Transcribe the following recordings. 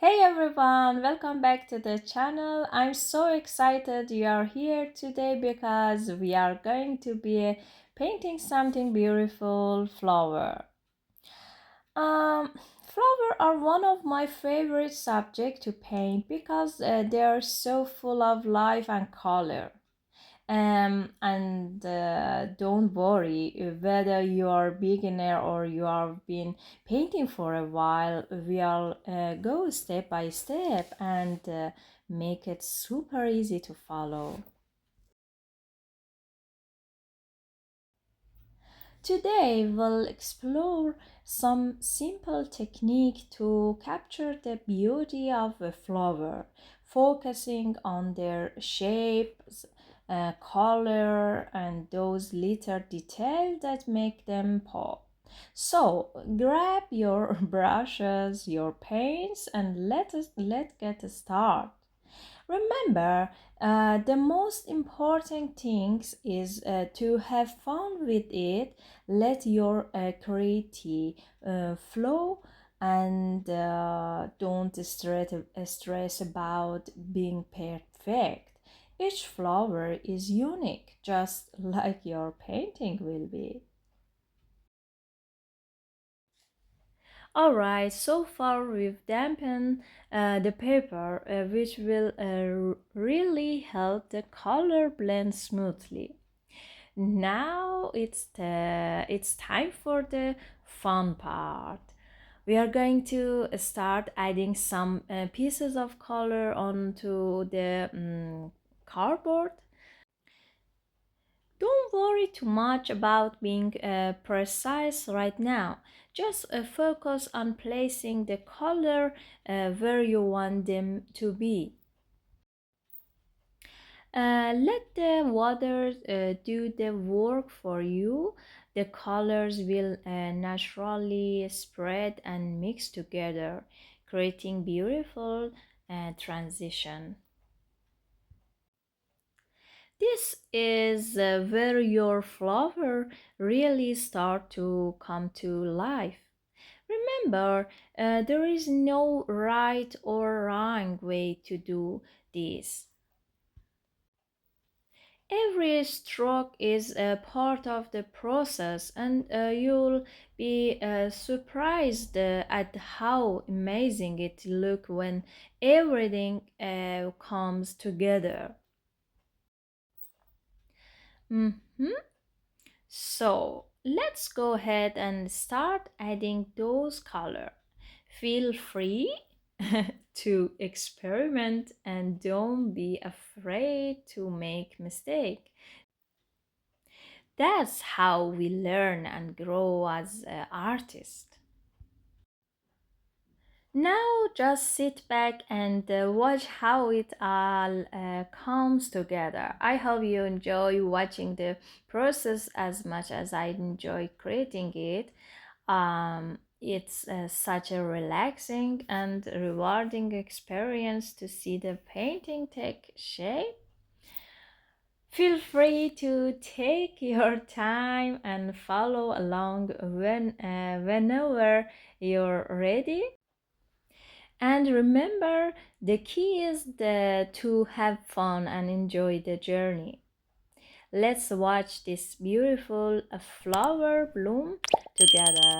Hey everyone, welcome back to the channel. I'm so excited you are here today because we are going to be painting something beautiful flower. Um, Flower are one of my favorite subjects to paint because they are so full of life and color. And don't worry whether you are beginner or you have been painting for a while. We'll go step by step and make it super easy to follow. Today we'll explore some simple technique to capture the beauty of a flower, focusing on their shapes, color, and those little details that make them pop. So grab your brushes, your paints, and let's get started. Remember, the most important things is to have fun with it. Let your creativity flow and don't stress about being perfect. Each flower is unique, just like your painting will be. Alright, so far we've dampened the paper, which will really help the color blend smoothly. Now it's time for the fun part. We are going to start adding some pieces of color onto the cardboard. Don't worry too much about being precise right now. Just focus on placing the color where you want them to be. Let the water do the work for you. The colors will naturally spread and mix together, creating beautiful transition. This is where your flower really start to come to life. Remember, there is no right or wrong way to do this. Every stroke is a part of the process, and you'll be surprised at how amazing it looks when everything comes together. Mhm. So let's go ahead and start adding those color. Feel free to experiment and don't be afraid to make mistake. That's how we learn and grow as artists. Now just sit back and watch how it all comes together. I hope you enjoy watching the process as much as I enjoy creating it. It's such a relaxing and rewarding experience to see the painting take shape. Feel free to take your time and follow along whenever you're ready. And remember, the key is to have fun and enjoy the journey. Let's watch this beautiful flower bloom together.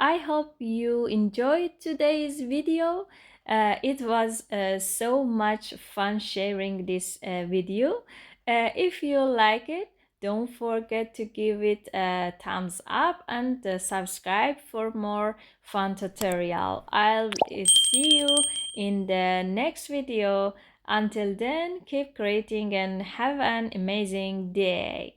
I hope you enjoyed today's video. It was so much fun sharing this video. If you like it, don't forget to give it a thumbs up and subscribe for more fun tutorial. I'll see you in the next video. Until then, keep creating and have an amazing day.